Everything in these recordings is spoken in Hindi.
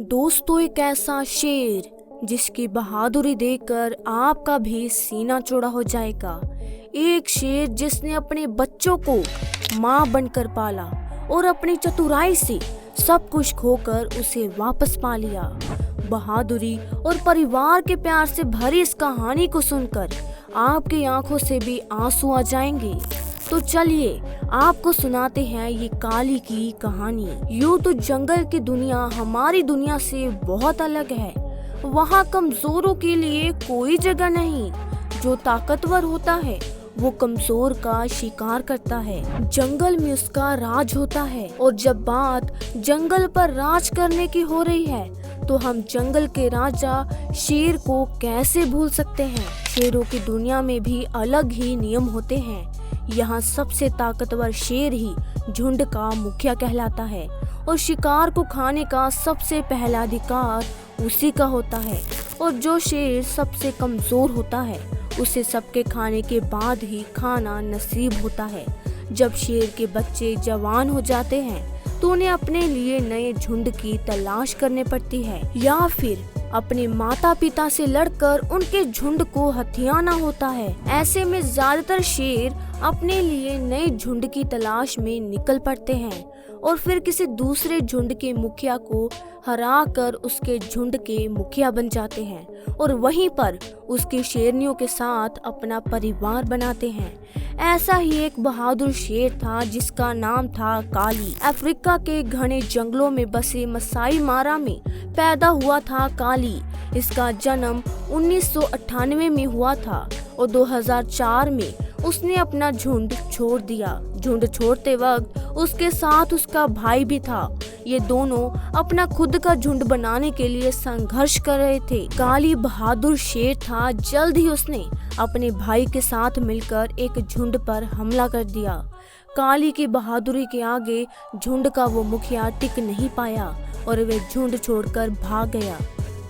दोस्तों, एक ऐसा शेर जिसकी बहादुरी देखकर आपका भी सीना चौड़ा हो जाएगा। एक शेर जिसने अपने बच्चों को माँ बनकर पाला और अपनी चतुराई से सब कुछ खोकर उसे वापस पा लिया। बहादुरी और परिवार के प्यार से भरी इस कहानी को सुनकर आपकी आंखों से भी आंसू आ जाएंगे। तो चलिए आपको सुनाते हैं ये काली की कहानी। यूं तो जंगल की दुनिया हमारी दुनिया से बहुत अलग है। वहाँ कमजोरों के लिए कोई जगह नहीं। जो ताकतवर होता है वो कमजोर का शिकार करता है। जंगल में उसका राज होता है और जब बात जंगल पर राज करने की हो रही है तो हम जंगल के राजा शेर को कैसे भूल सकते हैं। शेरों की दुनिया में भी अलग ही नियम होते हैं। यहाँ सबसे ताकतवर शेर ही झुंड का मुखिया कहलाता है और शिकार को खाने का सबसे पहला अधिकार उसी का होता है। और जो शेर सबसे कमजोर होता है उसे सबके खाने के बाद ही खाना नसीब होता है। जब शेर के बच्चे जवान हो जाते हैं तो उन्हें अपने लिए नए झुंड की तलाश करने पड़ती है या फिर अपने माता पिता से लड़कर उनके झुंड को हथियाना होता है। ऐसे में ज्यादातर शेर अपने लिए नए झुंड की तलाश में निकल पड़ते हैं और फिर किसी दूसरे झुंड के मुखिया को हरा कर उसके झुंड के मुखिया बन जाते हैं और वहीं पर उसकी शेरनियों के साथ अपना परिवार बनाते हैं। ऐसा ही एक बहादुर शेर था जिसका नाम था काली। अफ्रीका के घने जंगलों में बसे मसाई मारा में पैदा हुआ था काली। इसका जन्म 1998 में हुआ था और 2004 में उसने अपना झुंड छोड़ दिया। झुंड छोड़ते वक्त उसके साथ उसका भाई भी था। ये दोनों अपना खुद का झुंड बनाने के लिए संघर्ष कर रहे थे। काली बहादुर शेर था। जल्द ही उसने अपने भाई के साथ मिलकर एक झुंड पर हमला कर दिया। काली की बहादुरी के आगे झुंड का वो मुखिया टिक नहीं पाया और वे झुंड छोड़कर भाग गया।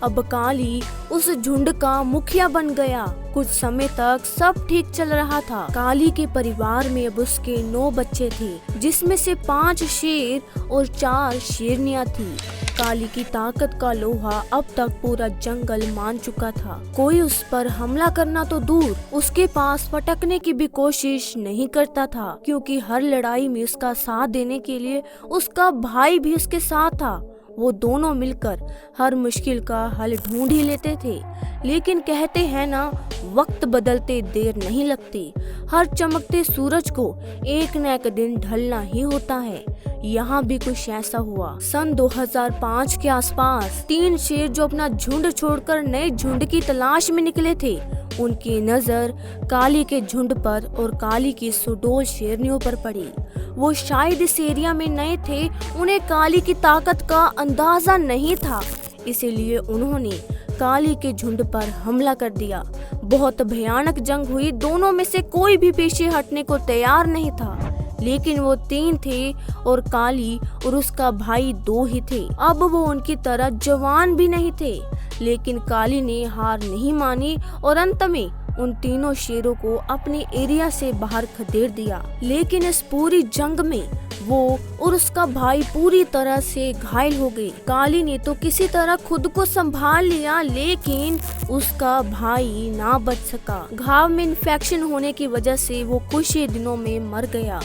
अब काली उस झुंड का मुखिया बन गया। कुछ समय तक सब ठीक चल रहा था। काली के परिवार में अब उसके 9 बच्चे थे जिसमें से 5 शेर और 4 शेरनियां थी। काली की ताकत का लोहा अब तक पूरा जंगल मान चुका था। कोई उस पर हमला करना तो दूर, उसके पास फटकने की भी कोशिश नहीं करता था, क्योंकि हर लड़ाई में उसका साथ देने के लिए उसका भाई भी उसके साथ था। वो दोनों मिलकर हर मुश्किल का हल ढूंढ ही लेते थे। लेकिन कहते हैं ना, वक्त बदलते देर नहीं लगती। हर चमकते सूरज को एक न एक दिन ढलना ही होता है। यहाँ भी कुछ ऐसा हुआ। सन 2005 के आसपास 3 शेर जो अपना झुंड छोड़कर नए झुंड की तलाश में निकले थे, उनकी नजर काली के झुंड पर और काली की सुडौल शेरनियों पर पड़ी। वो शायद इस एरिया में नए थे, उन्हें काली की ताकत का अंदाजा नहीं था, इसीलिए उन्होंने काली के झुंड पर हमला कर दिया। बहुत भयानक जंग हुई। दोनों में से कोई भी पीछे हटने को तैयार नहीं था। लेकिन वो 3 थे और काली और उसका भाई 2 ही थे। अब वो उनकी तरह जवान भी नहीं थे। लेकिन काली ने हार नहीं मानी और अंत में उन तीनों शेरों को अपने एरिया से बाहर खदेड़ दिया। लेकिन इस पूरी जंग में वो और उसका भाई पूरी तरह से घायल हो गए। काली ने तो किसी तरह खुद को संभाल लिया, लेकिन उसका भाई ना बच सका। घाव में इन्फेक्शन होने की वजह से वो कुछ ही दिनों में मर गया।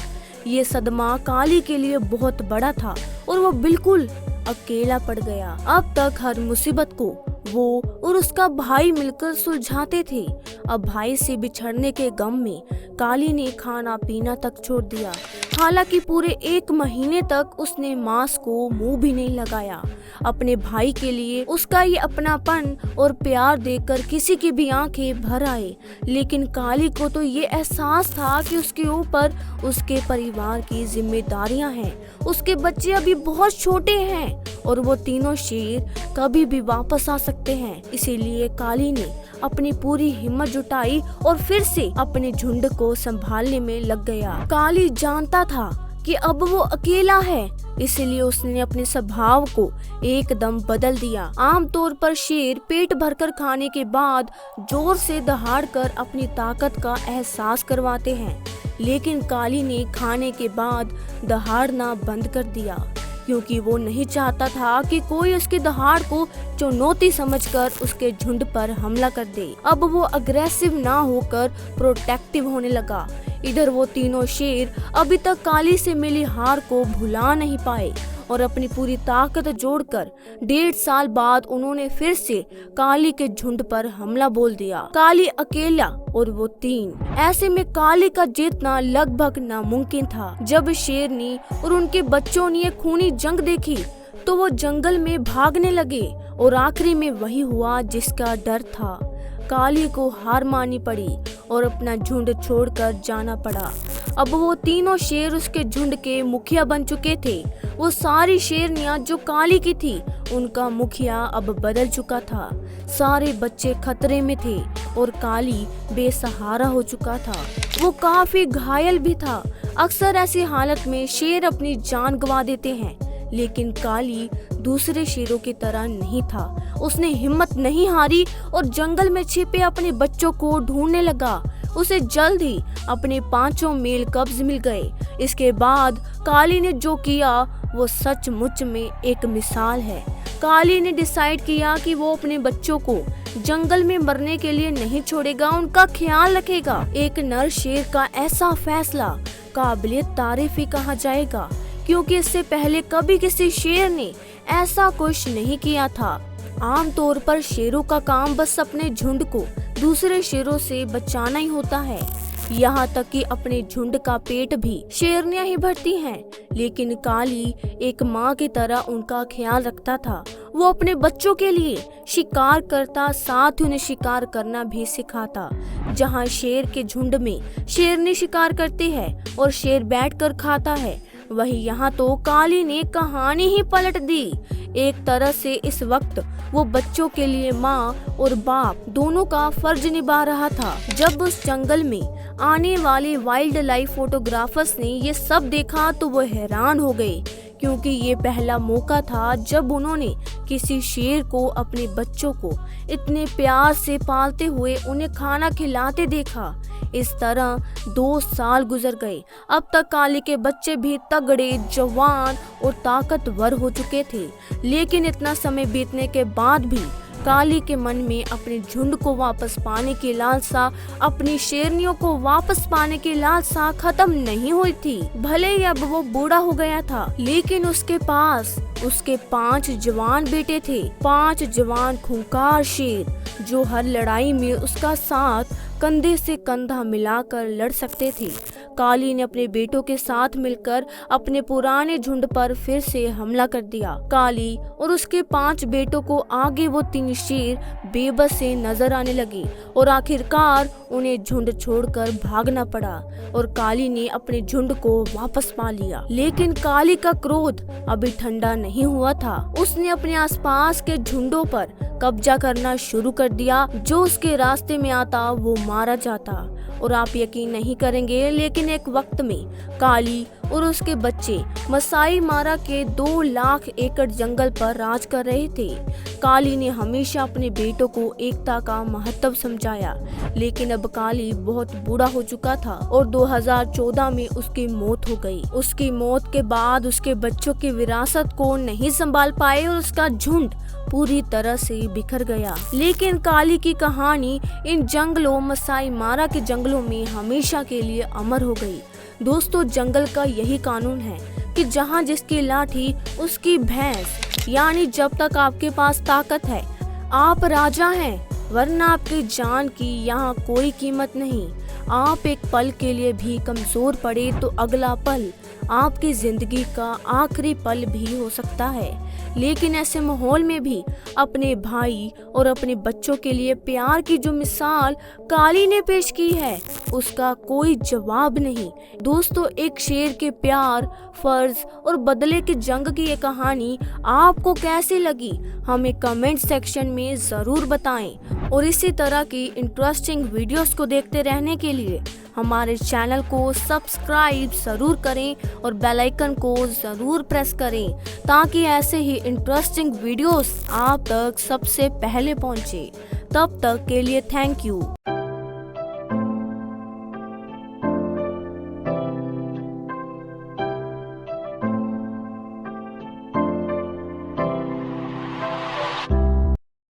ये सदमा काली के लिए बहुत बड़ा था और वो बिल्कुल अकेला पड़ गया। अब तक हर मुसीबत को वो और उसका भाई मिलकर सुलझाते थे। अब भाई से बिछड़ने के गम में काली ने खाना पीना तक छोड़ दिया। हालांकि पूरे 1 महीने तक उसने मांस को मुंह भी नहीं लगाया। अपने भाई के लिए उसका ये अपनापन और प्यार देखकर किसी की भी आंखें भर आए। लेकिन काली को तो ये एहसास था कि उसके ऊपर उसके परिवार की जिम्मेदारियां हैं। उसके बच्चे अभी बहुत छोटे हैं और वो तीनों शेर कभी भी वापस आ सकते हैं। इसीलिए काली ने अपनी पूरी हिम्मत जुटाई और फिर से अपने झुंड को संभालने में लग गया। काली जानता था कि अब वो अकेला है, इसलिए उसने अपने स्वभाव को एकदम बदल दिया। आमतौर पर शेर पेट भरकर खाने के बाद जोर से दहाड़कर अपनी ताकत का एहसास करवाते हैं, लेकिन काली ने खाने के बाद दहाड़ना बंद कर दिया। क्योंकि वो नहीं चाहता था कि कोई उसकी दहाड़ को चुनौती समझकर उसके झुंड पर हमला कर दे। अब वो अग्रेसिव ना होकर प्रोटेक्टिव होने लगा। इधर वो तीनों शेर अभी तक काली से मिली हार को भुला नहीं पाए और अपनी पूरी ताकत जोड़कर 1.5 साल बाद उन्होंने फिर से काली के झुंड पर हमला बोल दिया। काली अकेला और वो 3। ऐसे में काली का जीतना लगभग नामुमकिन था। जब शेरनी और उनके बच्चों ने एक खूनी जंग देखी तो वो जंगल में भागने लगे और आखिरी में वही हुआ जिसका डर था। काली को हार माननी पड़ी और अपना झुंड छोड़कर जाना पड़ा। अब वो तीनों शेर उसके झुंड के मुखिया बन चुके थे। वो सारी शेरनियां जो काली की थी उनका मुखिया अब बदल चुका था। सारे बच्चे खतरे में थे और काली बेसहारा हो चुका था। वो काफी घायल भी था। अक्सर ऐसी हालत में शेर अपनी जान गंवा देते हैं, लेकिन काली दूसरे शेरों की तरह नहीं था। उसने हिम्मत नहीं हारी और जंगल में छिपे अपने बच्चों को ढूंढने लगा। उसे जल्द ही अपने 5 मेल कब्ज मिल गए। इसके बाद काली ने जो किया वो सचमुच में एक मिसाल है। काली ने डिसाइड किया कि वो अपने बच्चों को जंगल में मरने के लिए नहीं छोड़ेगा, उनका ख्याल रखेगा। एक नर शेर का ऐसा फैसला काबिलियत तारीफ ही कहा जाएगा, क्योंकि इससे पहले कभी किसी शेर ने ऐसा कुछ नहीं किया था। आमतौर पर शेरों का काम बस अपने झुंड को दूसरे शेरों से बचाना ही होता है। यहाँ तक कि अपने झुंड का पेट भी शेरनियां ही भरती हैं, लेकिन काली एक माँ की तरह उनका ख्याल रखता था। वो अपने बच्चों के लिए शिकार करता, साथ ही उन्हें शिकार करना भी सिखाता। जहाँ शेर के झुंड में शेरनी शिकार करती है और शेर बैठकर खाता है, वही यहाँ तो काली ने कहानी ही पलट दी। एक तरह से इस वक्त वो बच्चों के लिए माँ और बाप दोनों का फर्ज निभा रहा था। जब उस जंगल में आने वाले वाइल्ड लाइफ फोटोग्राफर्स ने ये सब देखा तो वो हैरान हो गए, क्योंकि ये पहला मौका था जब उन्होंने किसी शेर को अपने बच्चों को इतने प्यार से पालते हुए उन्हें खाना खिलाते देखा। इस तरह 2 साल गुजर गए। अब तक काली के बच्चे भी तगड़े, जवान और ताकतवर हो चुके थे, लेकिन इतना समय बीतने के बाद भी काली के मन में अपने झुंड को वापस पाने की लालसा, अपनी शेरनियों को वापस पाने की लालसा खत्म नहीं हुई थी। भले ही अब वो बूढ़ा हो गया था, लेकिन उसके पास उसके 5 जवान बेटे थे। 5 जवान खूंखार शेर जो हर लड़ाई में उसका साथ कंधे से कंधा मिलाकर लड़ सकते थे। काली ने अपने बेटों के साथ मिलकर अपने पुराने झुंड पर फिर से हमला कर दिया। काली और उसके 5 बेटों को आगे वो 3 शेर बेबस से नजर आने लगे और आखिरकार उन्हें झुंड छोड़कर भागना पड़ा और काली ने अपने झुंड को वापस पा लिया। लेकिन काली का क्रोध अभी ठंडा नहीं हुआ था। उसने अपने आसपास के झुंडों पर कब्जा करना शुरू कर दिया। जो उसके रास्ते में आता वो मारा जाता। और आप यकीन नहीं करेंगे, लेकिन एक वक्त में काली और उसके बच्चे मसाई मारा के 2 लाख एकड़ जंगल पर राज कर रहे थे। काली ने हमेशा अपने बेटों को एकता का महत्व समझाया, लेकिन अब काली बहुत बूढ़ा हो चुका था और 2014 में उसकी मौत हो गई। उसकी मौत के बाद उसके बच्चों की विरासत को नहीं संभाल पाए और उसका झुंड पूरी तरह से बिखर गया। लेकिन काली की कहानी इन जंगलों, मसाई मारा के जंगलों में हमेशा के लिए अमर हो गई। दोस्तों, जंगल का यही कानून है कि जहाँ जिसकी लाठी उसकी भैंस, यानी जब तक आपके पास ताकत है आप राजा हैं, वरना आपकी जान की यहाँ कोई कीमत नहीं। आप एक पल के लिए भी कमजोर पड़े तो अगला पल आपकी जिंदगी का आखिरी पल भी हो सकता है। लेकिन ऐसे माहौल में भी अपने भाई और अपने बच्चों के लिए प्यार की जो मिसाल काली ने पेश की है, उसका कोई जवाब नहीं। दोस्तों, एक शेर के प्यार, फर्ज और बदले की जंग की ये कहानी आपको कैसी लगी, हमें कमेंट सेक्शन में जरूर बताएं। और इसी तरह की इंटरेस्टिंग वीडियोस को देखते रहने के लिए हमारे चैनल को सब्सक्राइब जरूर करें और बेल आइकन को जरूर प्रेस करें, ताकि ऐसे ही इंटरेस्टिंग वीडियोस आप तक सबसे पहले पहुंचे। तब तक के लिए थैंक यू।